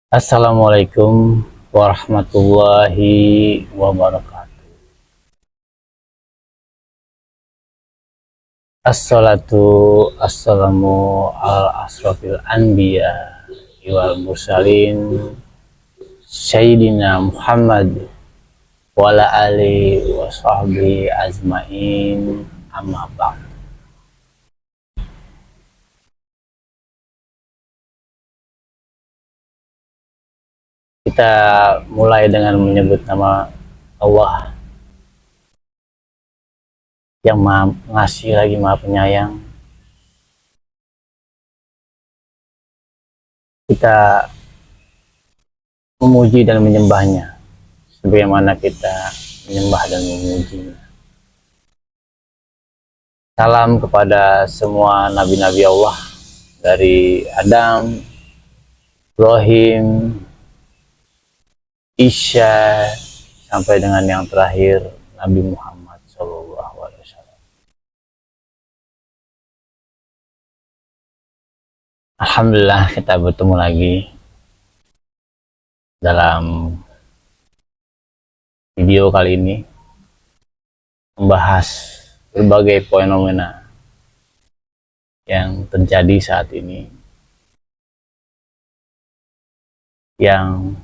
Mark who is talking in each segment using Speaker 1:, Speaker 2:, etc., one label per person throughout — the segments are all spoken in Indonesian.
Speaker 1: Assalamualaikum warahmatullahi wabarakatuh. Assalamu ala asrofil anbiya wal mursalin Sayyidina Muhammad wa ala alihi wa sahbihi azmain, amma ba'd. Kita mulai dengan menyebut nama Allah yang maha ngasih lagi maha penyayang. Kita memuji dan menyembahnya sebagaimana kita menyembah dan memujinya. Salam kepada semua nabi-nabi Allah, dari Adam, Ibrahim, Isa, sampai dengan yang terakhir Nabi Muhammad SAW. Alhamdulillah, kita bertemu lagi dalam video kali ini, membahas berbagai fenomena yang terjadi saat ini, yang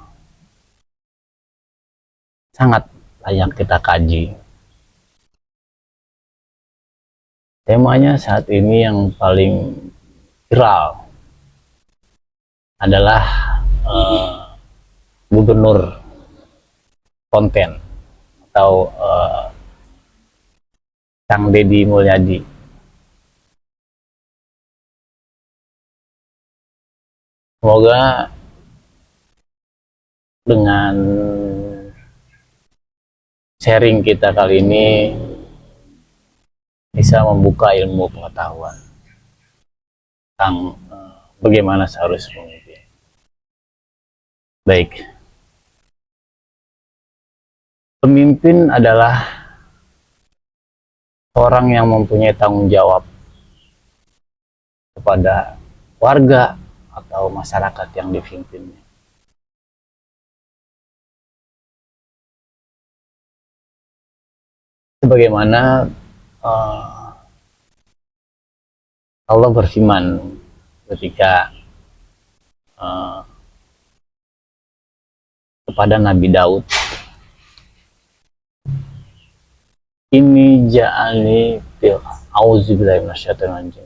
Speaker 1: sangat layak kita kaji. Temanya saat ini yang paling viral adalah gubernur konten atau Kang Deddy Mulyadi. Semoga dengan sharing kita kali ini bisa membuka ilmu pengetahuan tentang bagaimana seharusnya memimpin. Baik, pemimpin adalah orang yang mempunyai tanggung jawab kepada warga atau masyarakat yang dipimpinnya. Sebagaimana Allah berfirman ketika kepada Nabi Daud, ini ja'alni fil auzubillahi minasyaitonir rajim.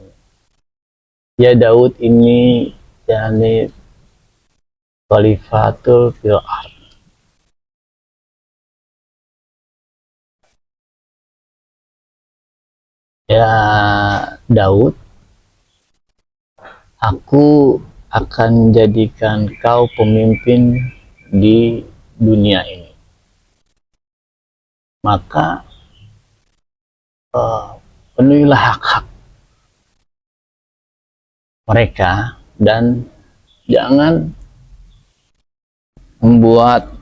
Speaker 1: Ya Daud, ini ja'alni khalifatul fil ardh. Ya Daud, aku akan jadikan kau pemimpin di dunia ini. Maka penuhilah hak-hak mereka dan jangan membuat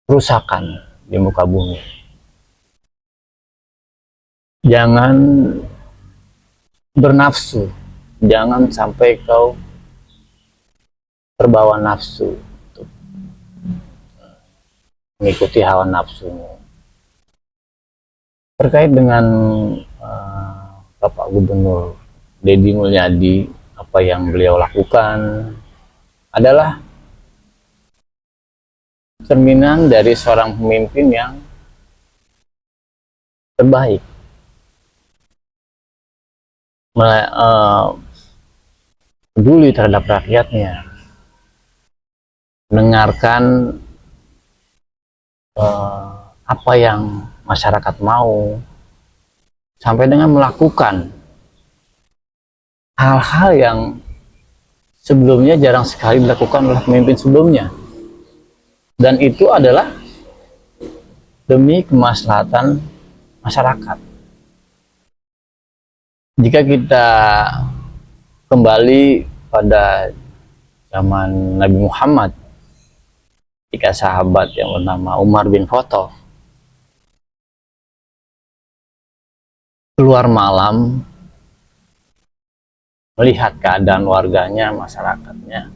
Speaker 1: kerusakan di muka bumi. Jangan bernafsu, jangan sampai kau terbawa nafsu untuk mengikuti hawa nafsumu. Terkait dengan Bapak Gubernur Deddy Mulyadi, apa yang beliau lakukan adalah cerminan dari seorang pemimpin yang terbaik, peduli terhadap rakyatnya, mendengarkan apa yang masyarakat mau, sampai dengan melakukan hal-hal yang sebelumnya jarang sekali dilakukan oleh pemimpin sebelumnya. Dan itu adalah demi kemaslahatan masyarakat. Jika kita kembali pada zaman Nabi Muhammad, ketika sahabat yang bernama Umar bin Khattab keluar malam melihat keadaan warganya, masyarakatnya,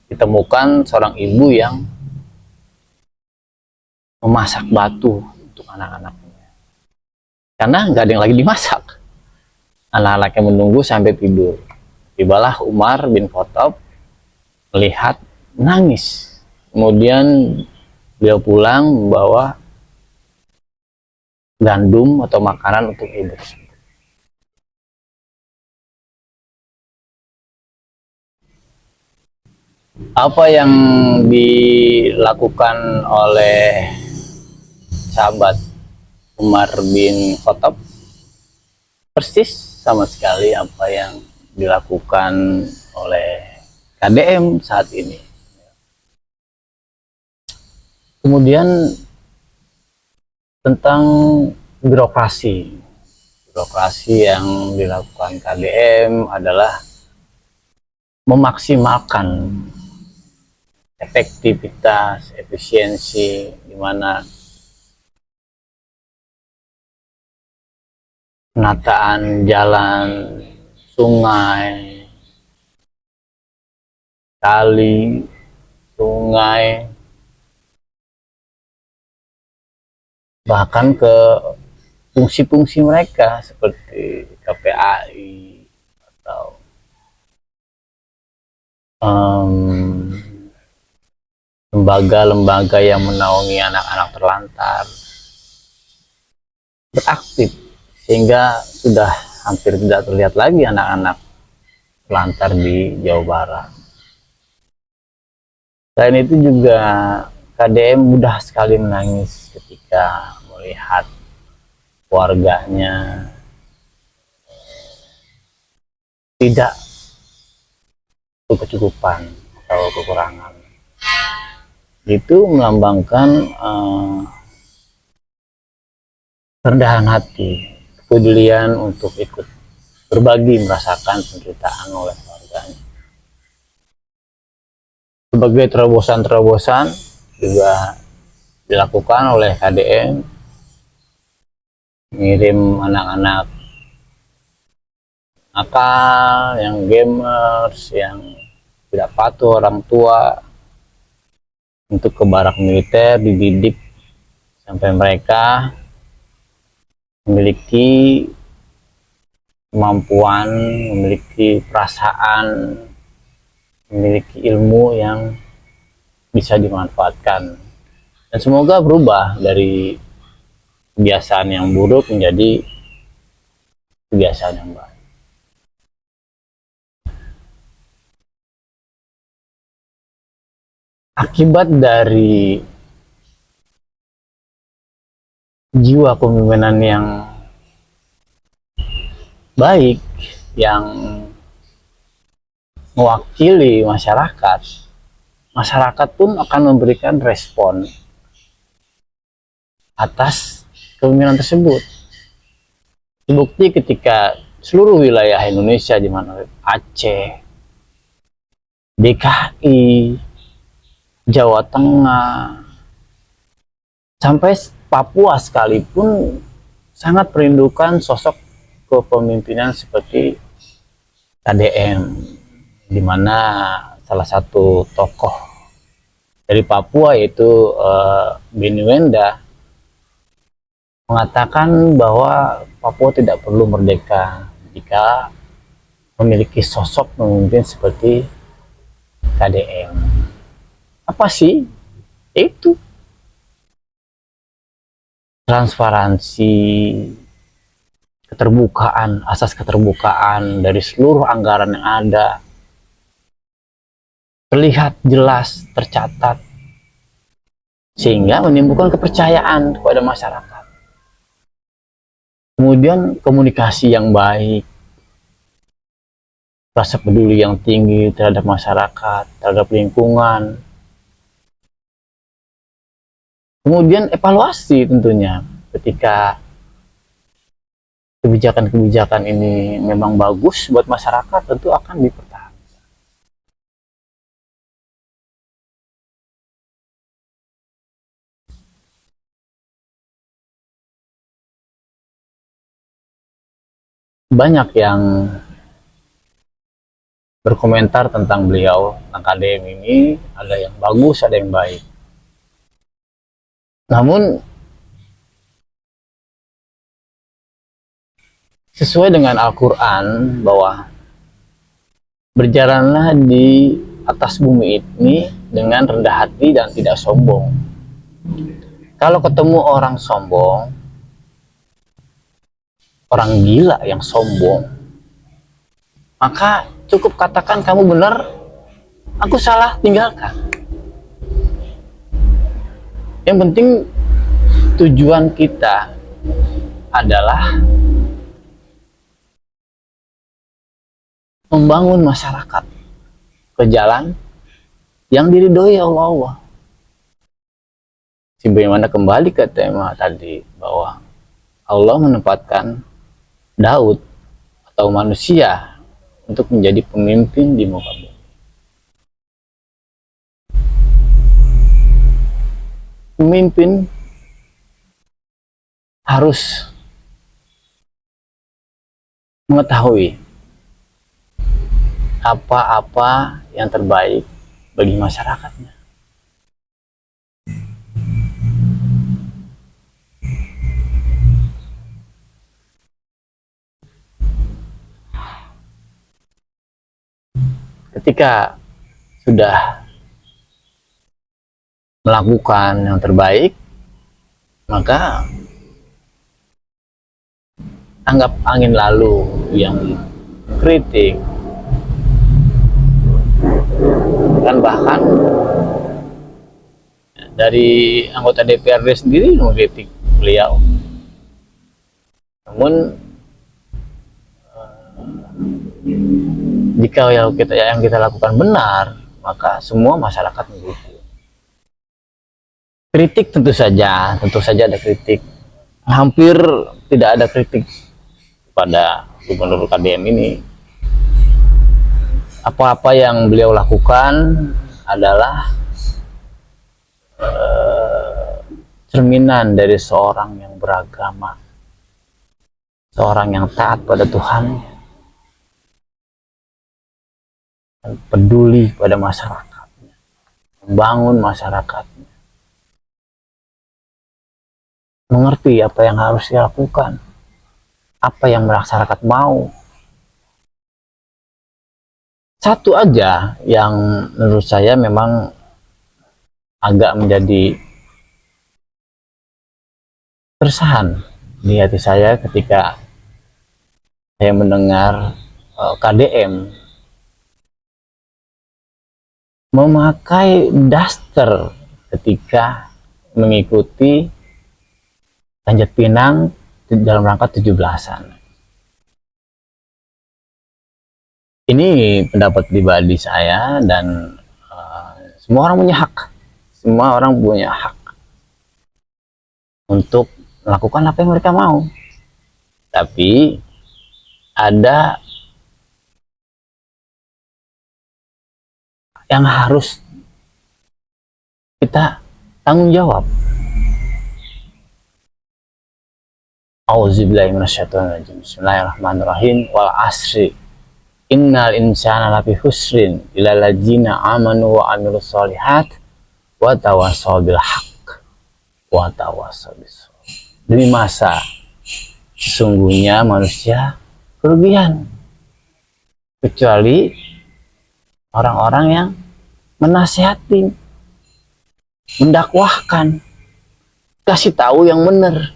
Speaker 1: ditemukan seorang ibu yang memasak batu untuk anak-anaknya. Karena nggak ada yang lagi dimasak. Anak-anaknya menunggu sampai tidur. Tibalah Umar bin Khattab melihat, menangis. Kemudian beliau pulang membawa gandum atau makanan untuk ibu. Apa yang dilakukan oleh sahabat Umar bin Khattab persis sama sekali apa yang dilakukan oleh KDM saat ini. Kemudian tentang birokrasi. Birokrasi yang dilakukan KDM adalah memaksimalkan efektivitas, efisiensi, di mana penataan jalan, sungai, kali, sungai, bahkan ke fungsi-fungsi mereka seperti KPAI atau lembaga-lembaga yang menaungi anak-anak terlantar beraktif, sehingga sudah hampir tidak terlihat lagi anak-anak terlantar di Jawa Barat. Selain itu juga KDM mudah sekali menangis ketika melihat warganya tidak berkecukupan atau kekurangan. Itu melambangkan kerendahan hati, kepedulian untuk ikut berbagi merasakan penderitaan oleh warganya. Sebagai terobosan-terobosan juga dilakukan oleh KDM, mengirim anak-anak nakal, yang gamers, yang tidak patuh orang tua untuk ke barak militer, dididik sampai mereka memiliki kemampuan, memiliki perasaan, memiliki ilmu yang bisa dimanfaatkan. Dan semoga berubah dari kebiasaan yang buruk menjadi kebiasaan yang baik. Akibat dari jiwa kepemimpinan yang baik, yang mewakili masyarakat, masyarakat pun akan memberikan respon atas kepemimpinan tersebut. Terbukti ketika seluruh wilayah Indonesia, di mana Aceh, DKI, Jawa Tengah, sampai Papua sekalipun sangat merindukan sosok kepemimpinan seperti KDM, di mana salah satu tokoh dari Papua yaitu Bini Wenda mengatakan bahwa Papua tidak perlu merdeka jika memiliki sosok pemimpin seperti KDM. Apa sih? Itu transparansi, keterbukaan, asas keterbukaan dari seluruh anggaran yang ada terlihat jelas, tercatat, sehingga menimbulkan kepercayaan kepada masyarakat. Kemudian komunikasi yang baik, rasa peduli yang tinggi terhadap masyarakat, terhadap lingkungan. Kemudian evaluasi tentunya, ketika kebijakan-kebijakan ini memang bagus buat masyarakat, tentu akan dipertahankan. Banyak yang berkomentar tentang beliau, tentang KDM ini, ada yang bagus, ada yang baik. Namun sesuai dengan Al-Quran bahwa berjalanlah di atas bumi ini dengan rendah hati dan tidak sombong. Kalau ketemu orang sombong, orang gila yang sombong, maka cukup katakan kamu benar, aku salah, tinggalkan. Yang penting tujuan kita adalah membangun masyarakat ke jalan yang diridhoi Allah. Sebagaimana kembali ke tema tadi bahwa Allah menempatkan Daud atau manusia untuk menjadi pemimpin di muka bumi. Pemimpin harus mengetahui apa-apa yang terbaik bagi masyarakatnya. Ketika sudah melakukan yang terbaik, maka anggap angin lalu yang kritik, dan bahkan dari anggota DPRD sendiri mengkritik beliau. Namun jika yang kita lakukan benar, maka semua masyarakat mendukung. Kritik tentu saja ada kritik. Hampir tidak ada kritik pada Gubernur KDM ini. Apa-apa yang beliau lakukan adalah cerminan dari seorang yang beragama, seorang yang taat pada Tuhan, dan peduli pada masyarakatnya, membangun masyarakatnya, mengerti apa yang harus dilakukan, apa yang masyarakat mau. Satu aja yang menurut saya memang agak menjadi keresahan di hati saya ketika saya mendengar KDM memakai daster ketika mengikuti Panjat Pinang dalam rangka 17-an. Ini pendapat pribadi saya, dan semua orang punya hak. Semua orang punya hak untuk melakukan apa yang mereka mau. Tapi ada yang harus kita tanggung jawab. Auzubillahi minasyaitonirrajim. Bismillahirrahmanirrahim. Wal asri innal insana lafi husrin illal ladzina amanu wa amilus solihat wa tawassaw bil haqq wa tawassaw bis sabr. Demi masa sesungguhnya manusia kerugian kecuali orang-orang yang menasihati, mendakwahkan, kasih tahu yang benar.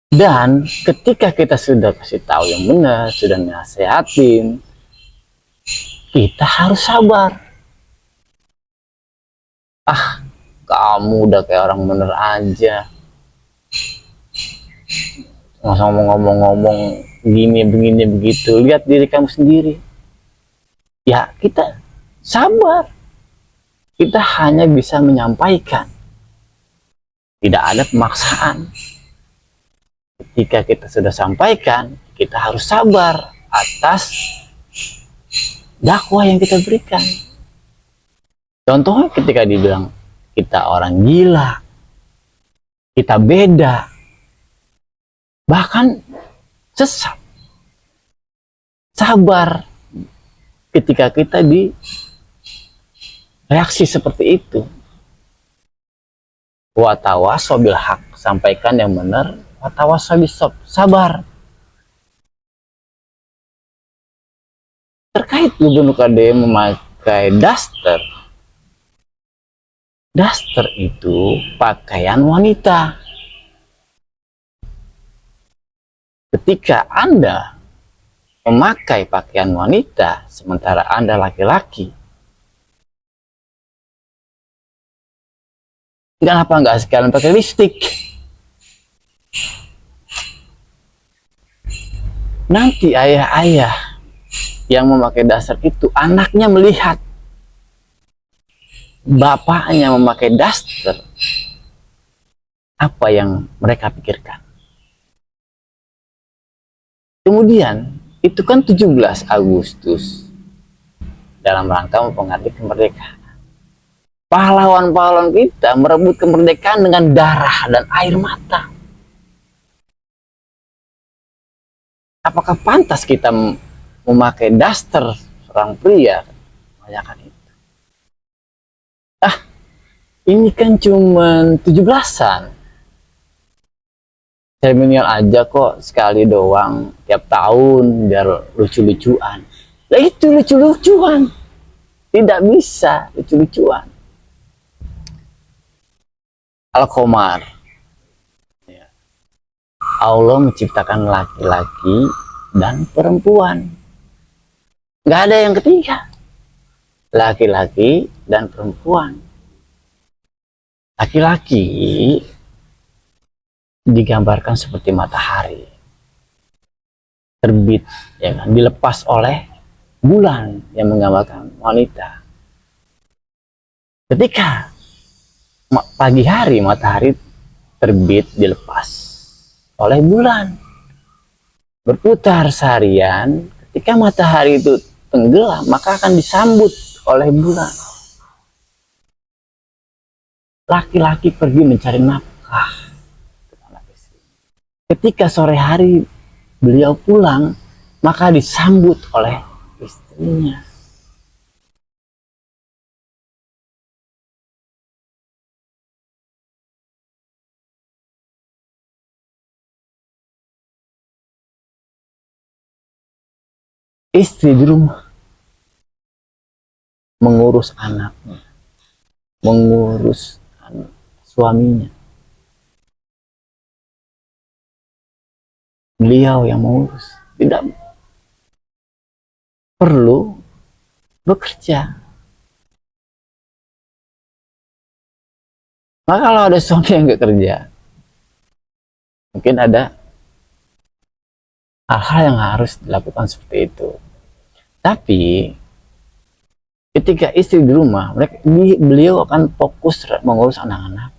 Speaker 1: Dan ketika kita sudah kasih tahu yang benar, sudah nasihatin, kita harus sabar. Ah, kamu udah kayak orang bener aja, masa ngomong-ngomong gini begini begitu, lihat diri kamu sendiri. Ya, kita sabar. Kita hanya bisa menyampaikan, tidak ada pemaksaan. Ketika kita sudah sampaikan, kita harus sabar atas dakwah yang kita berikan. Contohnya ketika dibilang kita orang gila, kita beda, bahkan sesat, sabar ketika kita di reaksi seperti itu, watawaso bil haq, sampaikan yang benar, watawaso bisop, sabar. Terkait Gubernur KD memakai daster, daster itu pakaian wanita. Ketika Anda memakai pakaian wanita sementara Anda laki-laki, kenapa nggak sekalian pakai lipstik? Nanti ayah-ayah yang memakai daster itu, anaknya melihat bapaknya memakai daster, apa yang mereka pikirkan? Kemudian, itu kan 17 Agustus dalam rangka memperingati kemerdekaan. Pahlawan-pahlawan kita merebut kemerdekaan dengan darah dan air mata. Apakah pantas kita memakai daster seorang pria merayakan itu? Ini kan cuma 17-an. Seremonial aja kok, sekali doang tiap tahun biar lucu-lucuan. Lah itu lucu-lucuan. Tidak bisa lucu-lucuan. Al-Qamar. Allah menciptakan laki-laki dan perempuan. Nggak ada yang ketiga. Laki-laki dan perempuan. Laki-laki digambarkan seperti matahari terbit, ya kan, dilepas oleh bulan yang menggambarkan wanita. Ketika pagi hari matahari terbit dilepas oleh bulan, berputar seharian. Ketika matahari itu tenggelam, maka akan disambut oleh bulan. Laki-laki pergi mencari nafkah. Ketika sore hari beliau pulang, maka disambut oleh istrinya. Istri di rumah mengurus anaknya, mengurus suaminya. Beliau yang mengurus, tidak perlu bekerja. Maka kalau ada suami yang nggak kerja, mungkin ada hal-hal yang harus dilakukan seperti itu. Tapi ketika istri di rumah, beliau akan fokus mengurus anak-anak.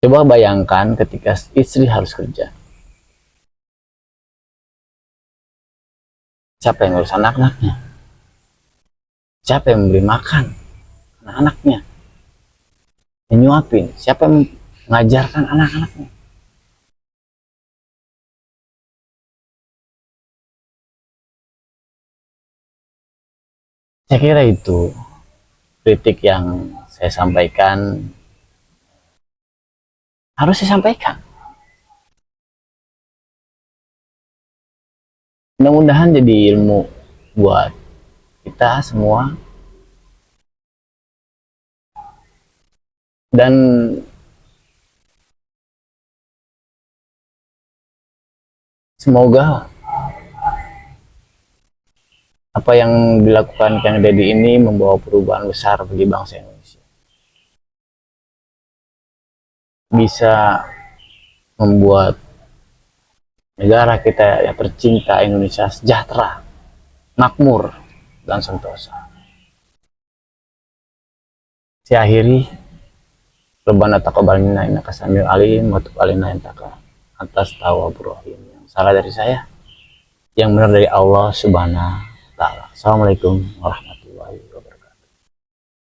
Speaker 1: Coba bayangkan ketika istri harus kerja. Siapa yang ngurus anak-anaknya? Siapa yang memberi makan anak-anaknya? Yang nyuapin? Siapa yang mengajarkan anak-anaknya? Saya kira itu kritik yang saya sampaikan harus disampaikan. Mudah-mudahan jadi ilmu buat kita semua. Dan semoga apa yang dilakukan Kang Deddy ini membawa perubahan besar bagi bangsa Indonesia. Bisa membuat negara kita yang tercinta Indonesia sejahtera, makmur, dan sentosa. Saya akhiri, Rabbana taqabbal minna innaka samiul alim wa tub alaina innaka antas tawwabur rahim. Yang salah dari saya, yang benar dari Allah Subhanahu wa taala. Assalamualaikum warahmatullahi wabarakatuh.